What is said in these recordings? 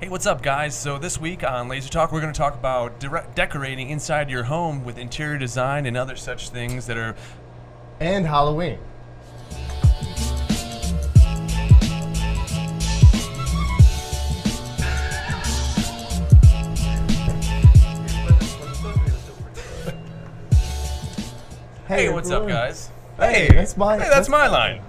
Hey, what's up, guys? So this week on Laser Talk, we're going to talk about decorating inside your home with interior design and other such things that are. And Halloween. Hey, what's up, guys? Hey, that's my line.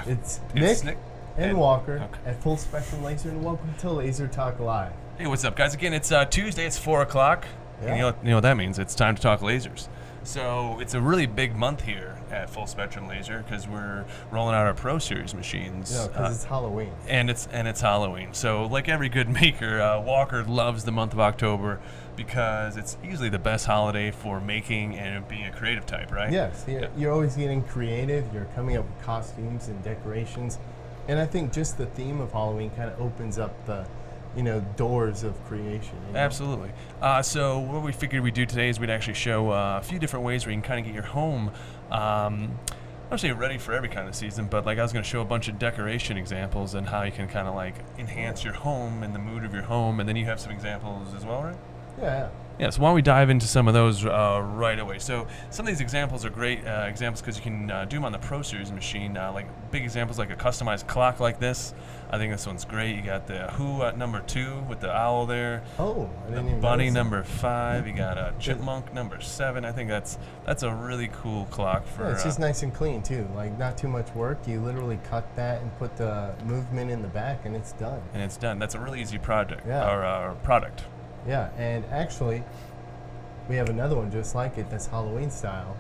It's It's Nick Nick and and- Walker okay. at Full Spectrum Laser, and welcome to Laser Talk Live. Hey, what's up, guys? Again, it's Tuesday. It's 4 o'clock. And Yeah. you know what that means? It's time to talk lasers. So it's a really big month here at Full Spectrum Laser because we're rolling out our Pro Series machines. No, because it's Halloween. and it's Halloween. So like every good maker, Walker loves the month of October because it's easily the best holiday for making and being a creative type, right? Yes, you're always getting creative. You're coming up with costumes and decorations, and I think just the theme of Halloween kind of opens up the, doors of creation. Absolutely. So what we figured we'd do today is we'd actually show a few different ways where you can kind of get your home. I don't say ready for every kind of season, but like I was going to show a bunch of decoration examples and how you can kind of like enhance your home and the mood of your home, and then you have some examples as well, right? Yeah. Yeah, so why don't we dive into some of those right away. So some of these examples are great examples because you can do them on the Pro Series machine. Like big examples like a customized clock like this. I think this one's great. You got the Who at number 2 with the owl there. Oh, I The didn't even bunny notice that. number 5. You got a chipmunk number 7. I think that's a really cool clock for. Yeah, it's just nice and clean too. Like not too much work. You literally cut that and put the movement in the back, and it's done. and it's done. That's a really easy project Yeah. or product. Yeah, and actually, we have another one just like it that's Halloween style.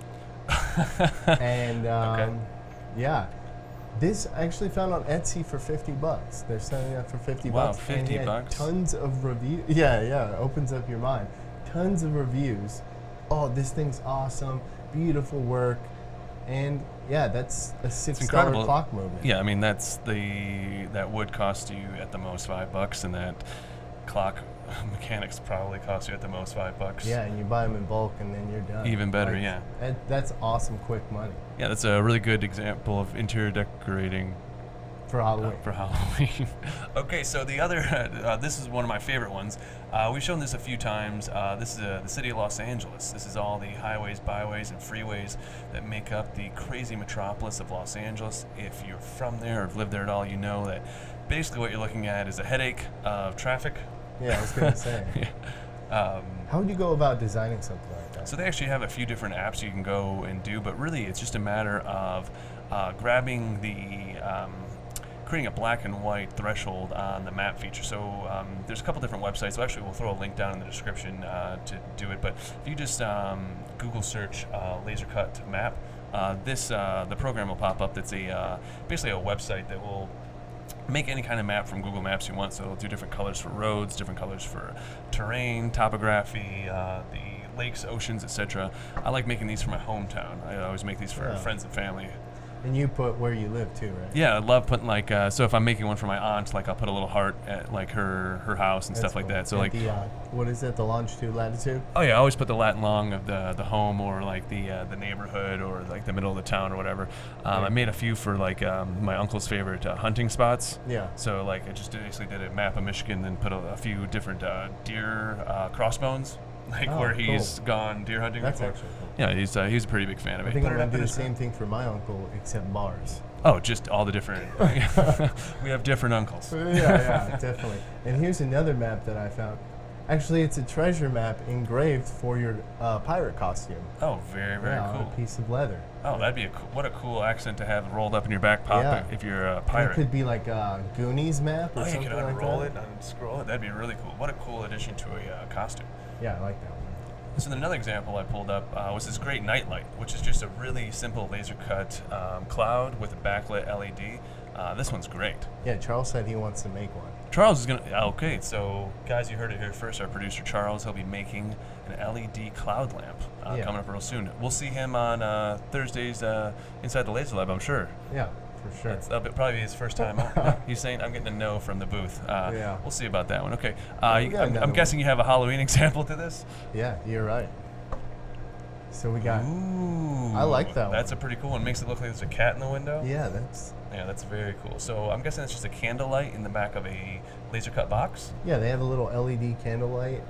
And Okay. yeah, this I actually found on Etsy for $50. They're selling that for 50 Wow, bucks. And 50 he had bucks. Tons of reviews. Yeah, it opens up your mind. Tons of reviews. Oh, this thing's awesome. Beautiful work. And yeah, that's a $6 incredible. clock movement. Yeah, I mean that would cost you at the most $5, and that clock mechanics probably cost you at the most $5. Yeah, and you buy them in bulk, and then you're done. Even better, yeah. That's awesome, quick money Yeah, that's a really good example of interior decorating for Halloween. for Halloween. Okay, so the other, this is one of my favorite ones. We've shown this a few times. This is the city of Los Angeles. This is all the highways, byways, and freeways that make up the crazy metropolis of Los Angeles. If you're from there or have lived there at all, you know that basically what you're looking at is a headache of traffic. Yeah, I was gonna say. Yeah. How would you go about designing something like that? So they actually have a few different apps you can go and do, but really it's just a matter of grabbing creating a black and white threshold on the map feature. So there's a couple different websites. So actually we'll throw a link down in the description to do it. But if you just Google search laser cut map, the program will pop up. That's basically a website that will make any kind of map from Google Maps you want. So it'll do different colors for roads, different colors for terrain, topography, the lakes, oceans, etc. I like making these for my hometown. I always make these for Yeah. friends and family. And you put where you live too, right? Yeah, I love putting like so if I'm making one for my aunt, like I'll put a little heart at like her house and That's stuff like cool. that. So At like the, what is that? The longitude, latitude? oh yeah, I always put the lat long of the home or like the neighborhood or like the middle of the town or whatever. I made a few for like my uncle's favorite hunting spots. Yeah. So like I just basically did a map of Michigan, then put a few different deer crossbones, like Oh, where he's cool. gone deer hunting That's before. actually cool. Yeah, he's a pretty big fan of it. I think Put I'm it gonna up do in the his same thing for my uncle, except bars. Oh, just all the different. We have different uncles. yeah, definitely. And here's another map that I found. Actually, it's a treasure map engraved for your pirate costume. Oh, very very Yeah, on cool. a piece of leather. Oh, that'd be what a cool accent to have rolled up in your back pocket Yeah. if you're a It pirate. could be like a Goonies map or Oh, you something could like unroll that. it, unscroll it. That'd be really cool. What a cool addition to a costume. Yeah, I like that one. So then another example I pulled up was this great nightlight, which is just a really simple laser cut cloud with a backlit LED. This one's great. Yeah, Charles said he wants to make one. Charles is gonna. Okay, so guys, you heard it here first. Our producer Charles, he'll be making an LED cloud lamp Yeah. coming up real soon. We'll see him on Thursdays inside the Laser Lab, I'm sure. Yeah, for sure. That'll probably be his first time out. He's saying, I'm getting a no from the booth. Yeah. We'll see about that one. Okay. we got another I'm one. guessing you have a Halloween example to this? Yeah, you're right. So we got. Ooh, I like that That's one. a pretty cool one. Makes it look like there's a cat in the window. Yeah, that's. Yeah, that's very cool. So I'm guessing it's just a candlelight in the back of a laser cut box. Yeah, they have a little LED candlelight,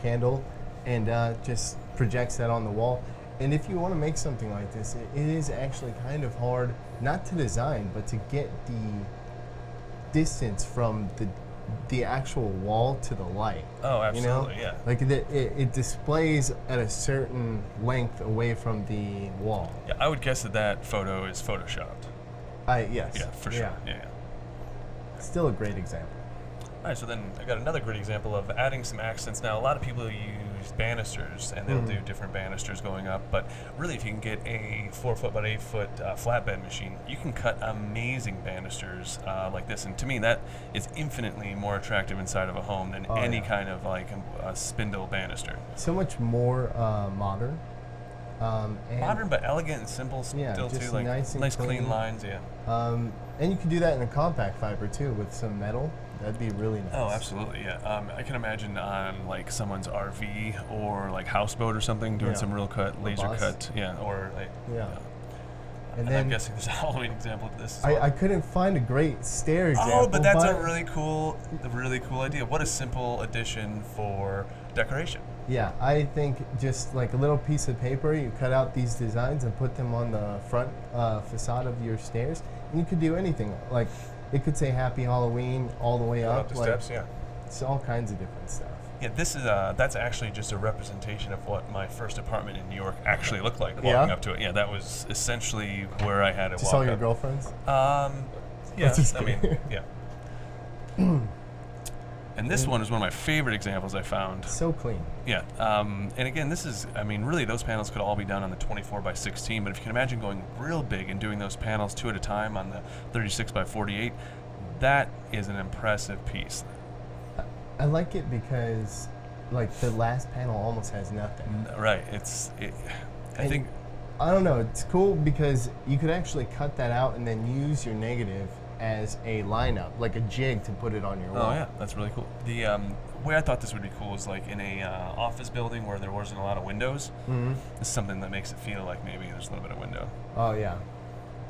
candle, and just projects that on the wall. And if you want to make something like this, it is actually kind of hard, not to design, but to get the distance from the actual wall to the light. Oh, absolutely, yeah. Like it displays at a certain length away from the wall. Yeah, I would guess that photo is photoshopped. Yes. Yeah, for sure. Yeah. Still a great example. All right, so then I got another great example of adding some accents. Now, a lot of people use banisters, and they'll do different banisters going up. But really, if you can get a 4 foot by 8 foot flatbed machine, you can cut amazing banisters like this. And to me, that is infinitely more attractive inside of a home than any kind of like a spindle banister. So much more modern. And Modern but elegant and simple still just too. Like nice and clean clean. lines. Yeah. And you can do that in a compact fiber too with some metal. That'd be really nice. Oh, absolutely, yeah. I can imagine on like someone's RV or like houseboat or something doing some real cut, laser bus. cut, or like. Yeah. And then I'm guessing there's a Halloween example of this. As I well. couldn't find a great stair example. Oh, but that's a really cool idea. What a simple addition for decoration. Yeah, I think just like a little piece of paper, you cut out these designs and put them on the front facade of your stairs, and you could do anything. Like it could say Happy Halloween all the way Go up. the like, steps, yeah. It's all kinds of different stuff. Yeah, this is that's actually just a representation of what my first apartment in New York actually looked like walking Yeah? up to it. Yeah, that was essentially where I had it. Just walk all your up. girlfriends? Yeah, Just I mean, kidding. yeah. And this one is one of my favorite examples I found. So clean. Yeah, and again, this is, I mean, really those panels could all be done on the 24 by 16, but if you can imagine going real big and doing those panels 2 at a time on the 36 by 48, that is an impressive piece. I like it because like the last panel almost has nothing. Right, I think, I don't know, it's cool because you could actually cut that out and then use your negative as a lineup, like a jig to put it on your wall. oh yeah, that's really cool. The way I thought this would be cool is like in a office building where there wasn't a lot of windows. Mm-hmm. This is something that makes it feel like maybe there's a little bit of window. Oh yeah,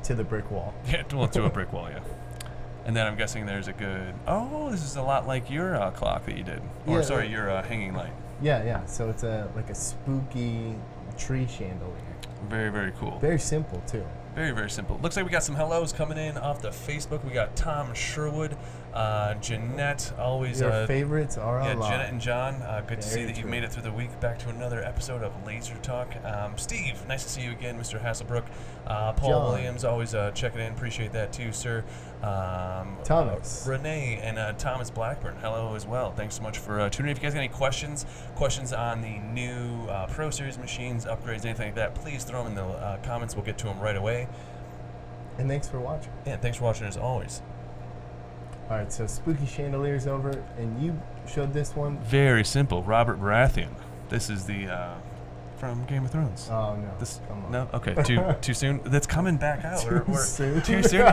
to the brick wall. Yeah, well, to a brick wall, yeah. And then I'm guessing there's a good. Oh, this is a lot like your clock that you did, or Yeah, sorry, your hanging light. Yeah. So it's like a spooky tree chandelier. Very, very cool. Very simple too. Very, very simple. Looks like we got some hellos coming in off the Facebook. We got Tom Sherwood, Jeanette, always. Your favorites are Yeah, online. Jeanette and John. Good to see Very that you true. made it through the week. Back to another episode of Laser Talk. Steve, nice to see you again, Mr. Hasselbrook. Paul John. Williams, always checking in. Appreciate that too, sir. Thomas. Renee and Thomas Blackburn. Hello as well. Thanks so much for tuning in. If you guys got any questions on the new Pro Series machines, upgrades, anything like that, please throw them in the comments. We'll get to them right away. And thanks for watching. Yeah, thanks for watching as always. All right, so spooky chandelier's over, and you showed this one. Very simple. Robert Baratheon. This is the from Game of Thrones. Oh no! This Come on. no, okay, too soon. That's coming back out. Too soon? Too soon.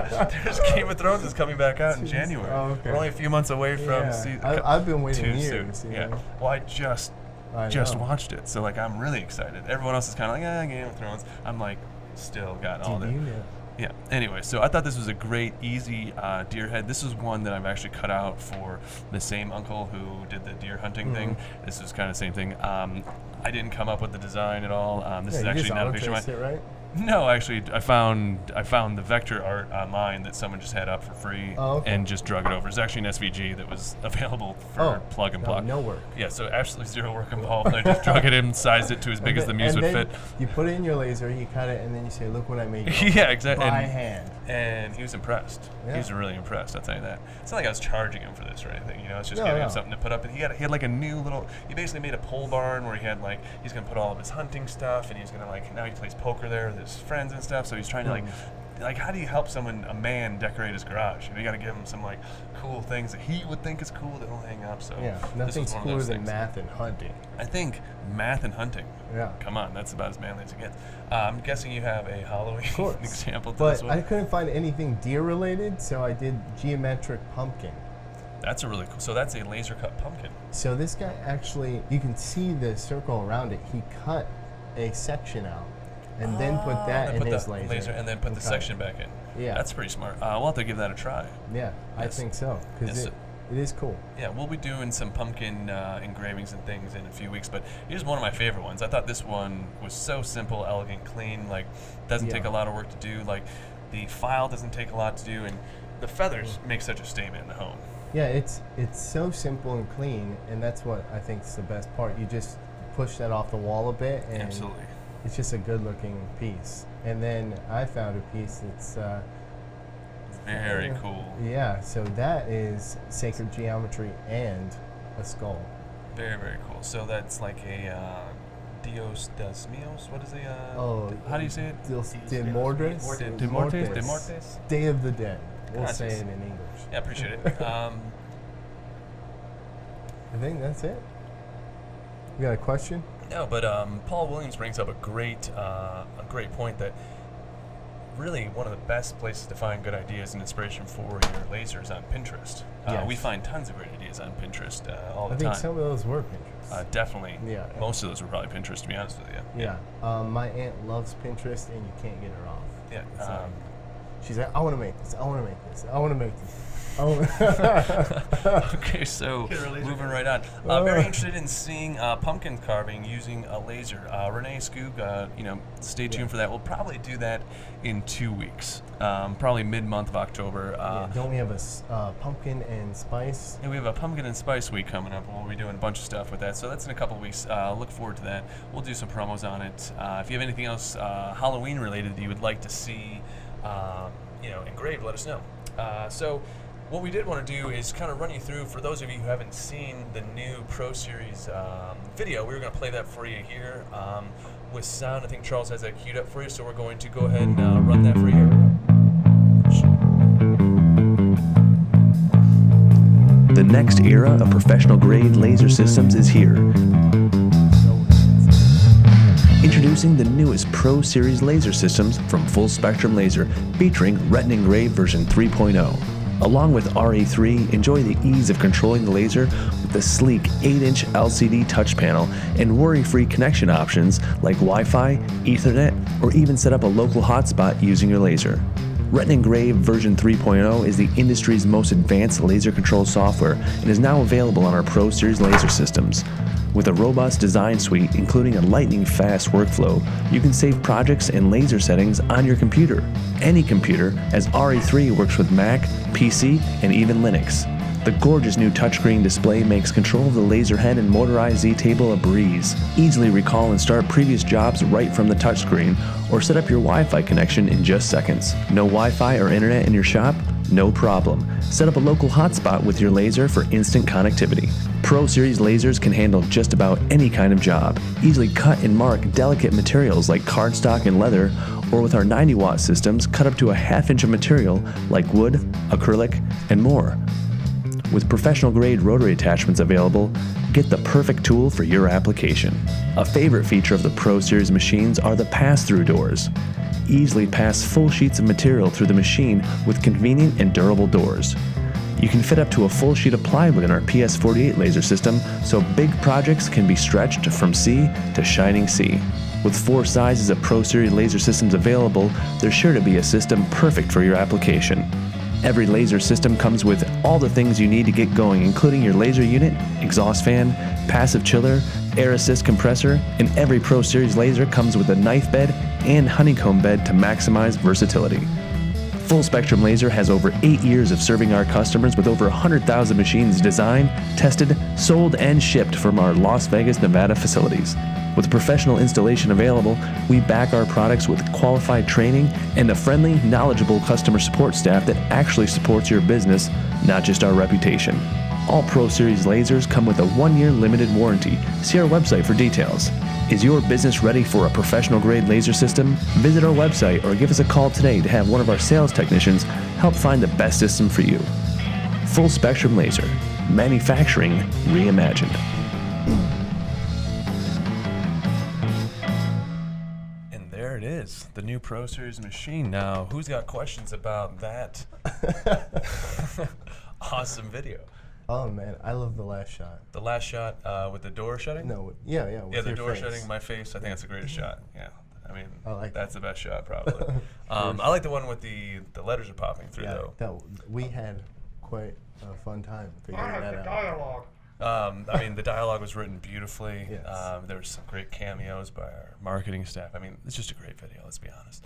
There's Game of Thrones is coming back out in Too January. soon. Oh, okay. We're only a few months away from. Yeah. I've been waiting too years. soon. you Yeah. know? Well, I just know. watched it, so like I'm really excited. Everyone else is kind of like, Game of Thrones. I'm like, still got all Did the. you know? Yeah. Anyway, so I thought this was a great, easy deer head. This is one that I've actually cut out for the same uncle who did the deer hunting thing. This is kind of the same thing. I didn't come up with the design at all. This is you actually just not a picture of mine. auto-traced it, right? No, actually, I found the vector art online that someone just had up for free and just drug it over. It's actually an SVG that was available for plug and plug. No work. Yeah, so absolutely zero work involved. I just drug it in, sized it to as big as the muse would fit. You put it in your laser, you cut it, and then you say, "Look what I made." Yeah, exactly. By hand. And he was impressed. Yeah. He was really impressed. I'll tell you that. It's not like I was charging him for this or anything. You know, it's just No, giving him no. something to put up. And he had like a new little. He basically made a pole barn where he had like he's gonna put all of his hunting stuff, and he's gonna like now he plays poker there with his friends and stuff. So he's trying to like how do you help a man decorate his garage? You got to give him some like cool things that he would think is cool that he'll hang up. So Yeah, this nothing's was one of cooler those than things. math and hunting. I think math and hunting. Yeah. Come on, that's about as manly as it gets. I'm guessing you have a Halloween example to this But one. I couldn't find anything deer related, so I did geometric pumpkin. That's a really cool. So that's a laser cut pumpkin. So this guy actually, you can see the circle around it. He cut a section out, and then put that in his laser. and then put the Okay. section back in. Yeah. That's pretty smart. We'll have to give that a try. Yeah, I Yes. think so, because Yes. it is cool. Yeah, we'll be doing some pumpkin engravings and things in a few weeks, but here's one of my favorite ones. I thought this one was so simple, elegant, clean, like doesn't Yeah. take a lot of work to do. Like the file doesn't take a lot to do, and the feathers make such a statement in the home. Yeah, it's so simple and clean, and that's what I think is the best part. You just push that off the wall a bit, and Absolutely. it's just a good-looking piece. And then I found a piece that's Very cool. yeah. So that is sacred geometry and a skull. Very, very cool. So that's like a Dios dos Mios. What is the? Oh, how do you say it? De Mortis? De Mortis? De Mortis? Day of the Dead. We'll Gotcha. say it in English. Yeah, appreciate it. I think that's it. You got a question? No, but Paul Williams brings up a great point that really one of the best places to find good ideas and inspiration for your lasers on Pinterest. Yes. We find tons of great ideas on Pinterest all the I think time. some of those were Pinterest. Definitely. Yeah. Most of those were probably Pinterest, to be honest with you. Yeah. My aunt loves Pinterest, and you can't get her off. Yeah. It's like, she's like, I want to make this. I want to make this. I want to make this. Oh. Okay, so moving right on. Very interested in seeing pumpkin carving using a laser. Renee Skoog, stay tuned for that. We'll probably do that in 2 weeks, probably mid-month of October. Don't we have a pumpkin and spice? And we have a pumpkin and spice week coming up. We'll be doing a bunch of stuff with that. So that's in a couple of weeks. Look forward to that. We'll do some promos on it. If you have anything else Halloween related that you would like to see, engraved, let us know. So what we did want to do is kind of run you through, for those of you who haven't seen the new Pro Series video, we were going to play that for you here with sound. I think Charles has that queued up for you, so we're going to go ahead and run that for you. The next era of professional-grade laser systems is here. Introducing the newest Pro Series laser systems from Full Spectrum Laser, featuring Retina Engraved version 3.0. Along with RE3, enjoy the ease of controlling the laser with the sleek 8-inch LCD touch panel and worry-free connection options like Wi-Fi, Ethernet, or even set up a local hotspot using your laser. Retina Engraved version 3.0 is the industry's most advanced laser control software and is now available on our Pro Series laser systems. With a robust design suite, including a lightning-fast workflow, you can save projects and laser settings on your computer. Any computer, as RE3 works with Mac, PC, and even Linux. The gorgeous new touchscreen display makes control of the laser head and motorized Z-table a breeze. Easily recall and start previous jobs right from the touchscreen, or set up your Wi-Fi connection in just seconds. No Wi-Fi or internet in your shop? No problem. Set up a local hotspot with your laser for instant connectivity. Pro Series lasers can handle just about any kind of job. Easily cut and mark delicate materials like cardstock and leather, or with our 90-watt systems, cut up to a half-inch of material like wood, acrylic, and more. With professional-grade rotary attachments available, get the perfect tool for your application. A favorite feature of the Pro Series machines are the pass-through doors. Easily pass full sheets of material through the machine with convenient and durable doors. You can fit up to a full sheet of plywood in our PS48 laser system, so big projects can be stretched from sea to shining sea. With 4 sizes of Pro Series laser systems available, there's sure to be a system perfect for your application. Every laser system comes with all the things you need to get going, including your laser unit, exhaust fan, passive chiller, air assist compressor, and every Pro Series laser comes with a knife bed and honeycomb bed to maximize versatility. Full Spectrum Laser has over 8 years of serving our customers with over 100,000 machines designed, tested, sold, and shipped from our Las Vegas, Nevada facilities. With professional installation available, we back our products with qualified training and a friendly, knowledgeable customer support staff that actually supports your business, not just our reputation. All Pro Series lasers come with a 1-year limited warranty. See our website for details. Is your business ready for a professional-grade laser system? Visit our website or give us a call today to have one of our sales technicians help find the best system for you. Full Spectrum Laser. Manufacturing reimagined. And there it is, the new Pro Series machine. Now, who's got questions about that awesome video? Oh man, I love the last shot. The last shot with the door shutting? No, yeah. With Yeah, the your door face. shutting, my face. I think that's the greatest shot. Yeah. I mean, I like that's the best shot probably. I like the one with the letters are popping through though. We had quite a fun time figuring that out. Dialogue. I mean, the dialogue was written beautifully. Yes. There was some great cameos by our marketing staff. I mean, it's just a great video, let's be honest.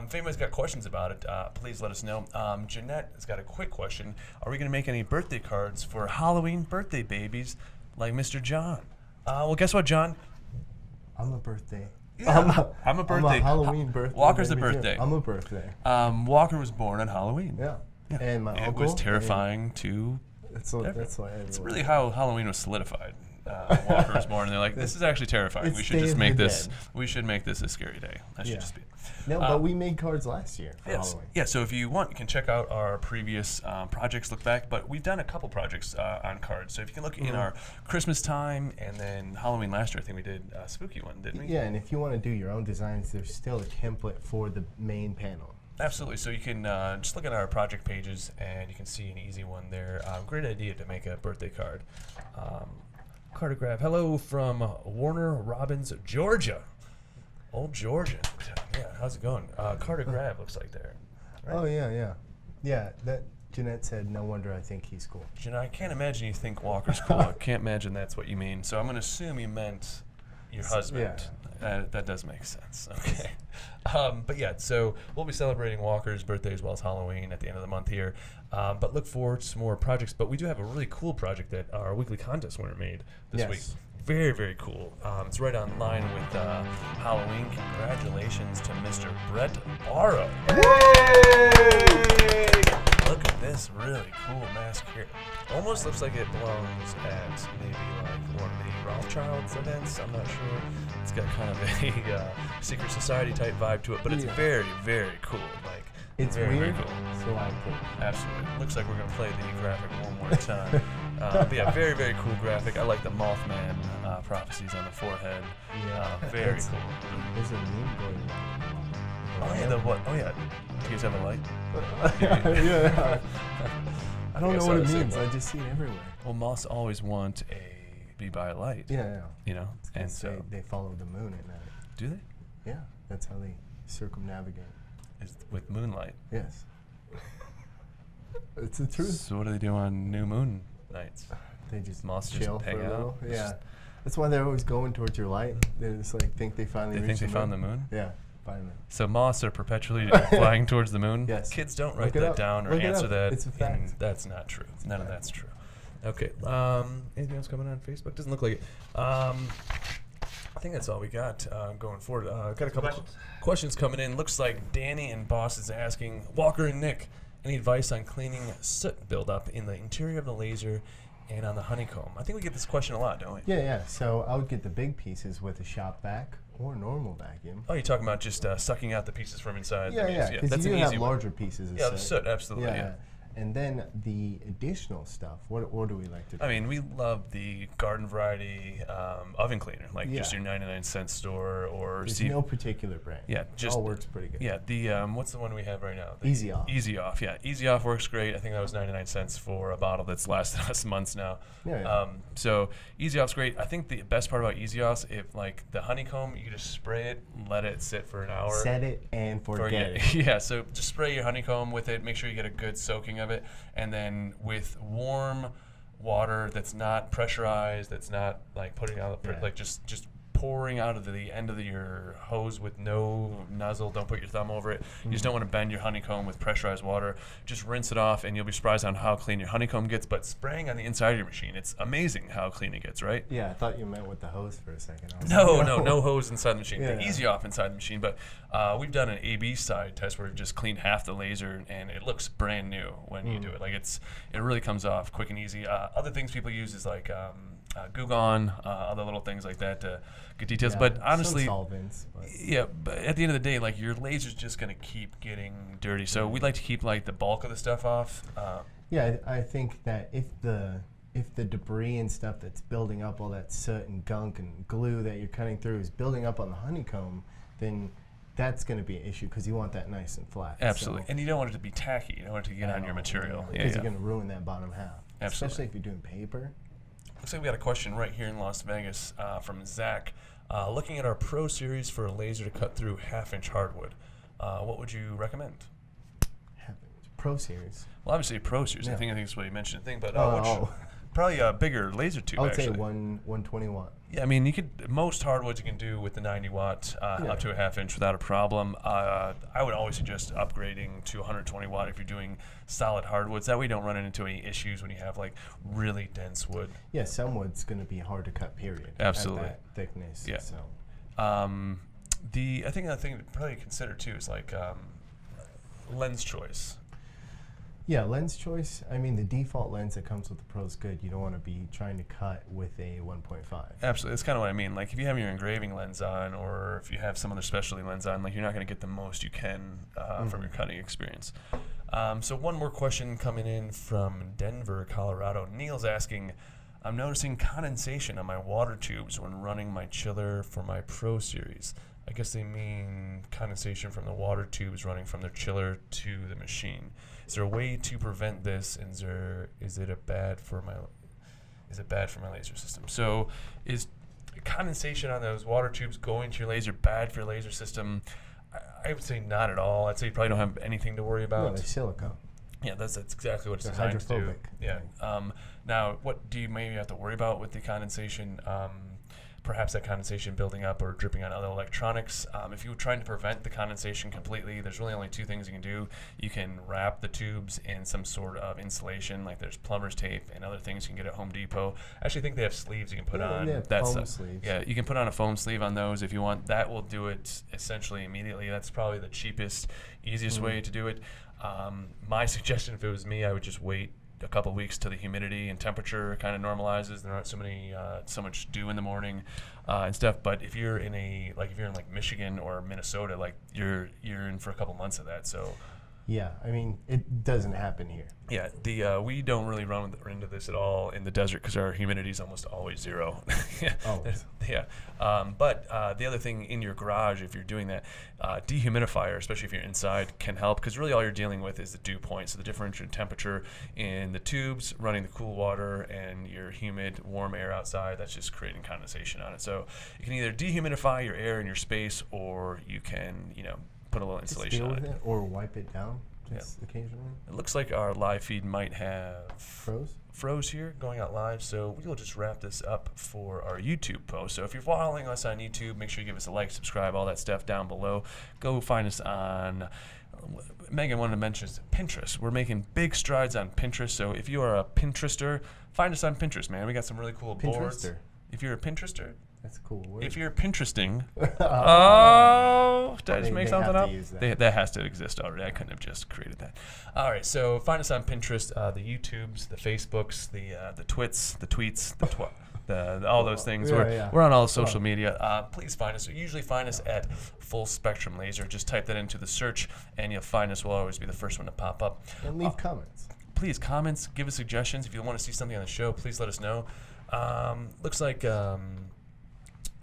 If anybody's got questions about it, please let us know. Jeanette has got a quick question. Are we going to make any birthday cards for Halloween birthday babies like Mr. John? Well, guess what, John? I'm a birthday. Yeah, I'm a birthday. I'm a Halloween birthday. Walker's a baby, too. birthday. I'm a birthday. Walker was born on Halloween. Yeah. And my it uncle. was terrifying to... That's why everyone. It's really how Halloween was solidified. Walker was born, and they're like, "This is actually terrifying. It's We should Day just of make the this. Dead. We should make this a scary day. That should just be." No, but we made cards last year for Yes. Halloween. Yeah. So if you want, you can check out our previous projects. Look back, but we've done a couple projects on cards. So if you can look in our Christmas time and then Halloween last year, I think we did a spooky one, didn't we? Yeah, and if you want to do your own designs, there's still a template for the main panel. Absolutely. So you can just look at our project pages, and you can see an easy one there. Great idea to make a birthday card. Cartograph. Hello from Warner Robins, Georgia. Old Georgia. Yeah, how's it going? Cartograph looks like there. Right? Oh, yeah. Yeah, that Jeanette said, no wonder I think he's cool. Jeanette, I can't imagine you think Walker's cool. I can't imagine that's what you mean. So I'm going to assume you meant your husband. Yeah. That does make sense. Okay. But yeah, so we'll be celebrating Walker's birthday as well as Halloween at the end of the month here. But look forward to some more projects. But we do have a really cool project that our weekly contest winner made this week. Very, very cool. It's right on line with Halloween. Congratulations to Mr. Brett Barrow. Hey! Look at this really cool mask here. Almost looks like it belongs at maybe like one of the Rothschilds events. I'm not sure. It's got kind of a secret society type vibe to it, but it's very, very cool. Like It's very, weird, very cool. so I can. Absolutely. Looks like we're gonna play the graphic one more time. But yeah, very, very cool graphic. I like the Mothman prophecies on the forehead. Very cool. There's a meme going on. Oh yeah, the what? Oh yeah. Do you guys have a light? Yeah. I don't I know saw what it the same means. one. I just see it everywhere. Well, moths always want be by a light. Yeah. You know, and so they follow the moon at night. do they? Yeah, that's how they circumnavigate. Is with moonlight. Yes. It's the truth. So what do they do on new moon nights? They just Moths just chill hang for a little. out? Yeah. That's why they're always going towards your light. They just like think they finally They reached think they found the moon? Yeah, finally. So moths are perpetually flying towards the moon? Yes. Kids don't write Look it that up. down or Look it answer up. that. It's a fact. And that's not true. None of that's true. Okay. Anything else coming on Facebook? Doesn't look like it. I think that's all we got going forward. Got a couple questions coming in. Looks like Danny and Boss is asking, Walker and Nick, any advice on cleaning soot buildup in the interior of the laser and on the honeycomb? I think we get this question a lot, don't we? Yeah. So I would get the big pieces with a shop vac or normal vacuum. Oh, you're talking about just sucking out the pieces from inside? Yeah. Because That's you an have easy one. larger pieces of Yeah, the soot, absolutely. Yeah. And then the additional stuff. What do we like to do? I mean, we love the garden variety oven cleaner, like just Yeah. your 99-cent store or There's no particular brand. Yeah, just all works pretty good. Yeah, the what's the one we have right now? The Easy Off. Easy Off, yeah. Easy Off works great. I think that was 99 cents for a bottle that's lasted us months now. Yeah. So Easy Off's great. I think the best part about Easy Off's, if like the honeycomb, you just spray it, let it sit for an hour. Set it and forget it. Yeah, so just spray your honeycomb with it. Make sure you get a good soaking of it, and then with warm water that's not pressurized, that's not like putting out like just pouring out of the end of your hose with no nozzle. Don't put your thumb over it. You just don't want to bend your honeycomb with pressurized water. Just rinse it off, and you'll be surprised on how clean your honeycomb gets. But spraying on the inside of your machine, it's amazing how clean it gets, right? Yeah, I thought you meant with the hose for a second. I was No hose inside the machine. Yeah. The Easy Off inside the machine. But we've done an A/B side test where we've just cleaned half the laser, and it looks brand new when you do it. Like it really comes off quick and easy. Other things people use is like Goo Gone, other little things like that to get details. Yeah, but honestly, some solvents, but yeah, but at the end of the day, like your laser's just gonna keep getting dirty. So we like to keep like the bulk of the stuff off. yeah, I think that if the debris and stuff that's building up, all that soot and gunk and glue that you're cutting through is building up on the honeycomb, then that's going to be an issue because you want that nice and flat. Absolutely, So, and you don't want it to be tacky. You don't want it to get on your material. because you're going to ruin that bottom half. Absolutely. especially if you're doing paper. Looks like we got a question right here in Las Vegas from Zach. Looking at our Pro Series for a laser to cut through half-inch hardwood, what would you recommend? Pro Series. Well, obviously Pro Series. Yeah. I think that's what you mentioned. But Oh. probably a bigger laser tube. I would actually. say 120 watt. Yeah, I mean, most hardwoods you can do with the 90 watt up to a half-inch without a problem. I would always suggest upgrading to 120 watt if you're doing solid hardwoods. That way you don't run into any issues when you have like really dense wood. Yeah, some wood's going to be hard to cut, period. Absolutely. At that thickness. Yeah. So. I think another thing to probably consider too is like lens choice. Yeah, lens choice. I mean, the default lens that comes with the Pro is good. You don't want to be trying to cut with a 1.5. Absolutely, that's kind of what I mean. Like if you have your engraving lens on, or if you have some other specialty lens on, like you're not going to get the most you can from your cutting experience. So one more question coming in from Denver, Colorado. Neil's asking, I'm noticing condensation on my water tubes when running my chiller for my Pro Series. I guess they mean condensation from the water tubes running from their chiller to the machine. Is there a way to prevent this? And is it bad for my laser system? So is condensation on those water tubes going to your laser bad for your laser system? I would say not at all. I'd say you probably don't have anything to worry about. No, they're silicone. Yeah, that's exactly what it's They're designed to do. hydrophobic. Yeah. Now, what do you maybe have to worry about with the condensation? Perhaps that condensation building up or dripping on other electronics. If you're trying to prevent the condensation completely, there's really only two things you can do. You can wrap the tubes in some sort of insulation, like there's plumber's tape and other things you can get at Home Depot. I actually think they have sleeves you can put on. They have foam sleeves. Yeah, you can put on a foam sleeve on those if you want. That will do it essentially immediately. That's probably the cheapest, easiest way to do it. My suggestion, if it was me, I would just wait a couple weeks till the humidity and temperature kind of normalizes. There aren't so much dew in the morning and stuff. But if you're in Michigan or Minnesota, like you're in for a couple months of that. So Yeah, I mean, it doesn't happen here. yeah, we don't really run into this at all in the desert because our humidity is almost always zero. Always. Yeah. But the other thing in your garage, if you're doing that, dehumidifier, especially if you're inside, can help because really all you're dealing with is the dew point. So the differential in temperature in the tubes, running the cool water, and your humid, warm air outside, that's just creating condensation on it. So you can either dehumidify your air in your space, or you can, put a little insulation Just on deal it. with it or wipe it down just occasionally. It looks like our live feed might have Froze? here going out live, so we'll just wrap this up for our YouTube post. So if you're following us on YouTube, make sure you give us a like, subscribe, all that stuff down below. Go find us on, Megan wanted to mention Pinterest. We're making big strides on Pinterest, so if you are a Pinterester, find us on Pinterest, man. We got some really cool boards. Pinterester. If you're a Pinterester, That's a cool word. if you're Pinteresting, did I just make They something have up? to use that. That has to exist already. I couldn't have just created that. All right, so find us on Pinterest, the YouTubes, the Facebooks, the Twits, the tweets, all those things. Yeah, We're on all social media. Please find us. You usually find us at Full Spectrum Laser. Just type that into the search, and you'll find us. We'll always be the first one to pop up. And leave comments. Please comments, give us suggestions. If you want to see something on the show, please let us know.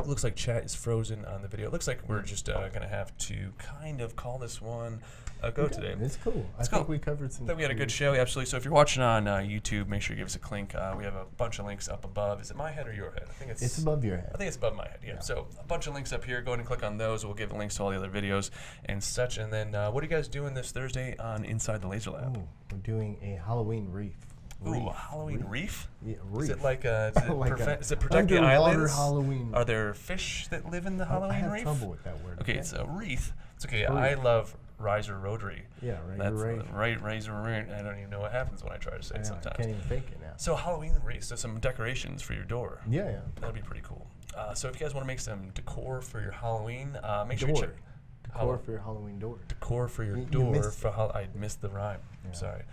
Looks like chat is frozen on the video. It looks like we're just gonna have to kind of call this one a go today. It's cool. I think we covered some. I think we had a good show, absolutely. So if you're watching on YouTube, make sure you give us a clink. We have a bunch of links up above. Is it my head or your head? I think It's above your head. I think it's above my head, yeah. So a bunch of links up here. Go ahead and click on those. We'll give links to all the other videos and such. And then what are you guys doing this Thursday on Inside the Laser Lab? Ooh, we're doing a Halloween reef. Ooh, a Halloween reef? Yeah, reef. Is it like does it protect the underwater islands? Halloween. Are there fish that live in the Halloween I have reef? trouble with that word. Okay, it's a wreath. It's okay. I love Riser Rotary. Yeah, That's right. Razor. I don't even know what happens when I try to say it I sometimes. can't even fake it now. So Halloween wreaths, so some decorations for your door. Yeah. That'd be pretty cool. So if you guys want to make some decor for your Halloween, make sure you check. Decor for your Halloween door. Decor for your You door. missed I missed the rhyme. Yeah. I'm sorry.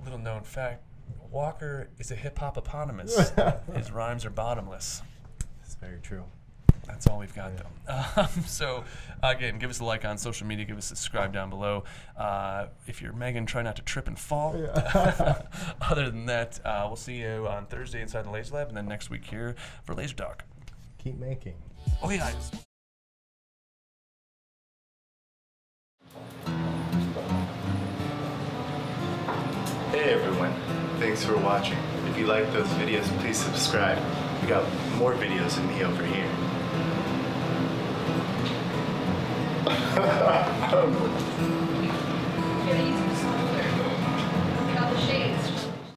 Little known fact. Walker is a hip-hop-eponymous. His rhymes are bottomless. That's very true. That's all we've got, though. So, again, give us a like on social media. Give us a subscribe down below. If you're Megan, try not to trip and fall. Yeah. Other than that, we'll see you on Thursday inside the Laser Lab, and then next week here for Laser Talk. Keep making. Oh, yeah. Hey everyone, thanks Thanks for watching. If you like those videos, please subscribe. We got more videos of me over here.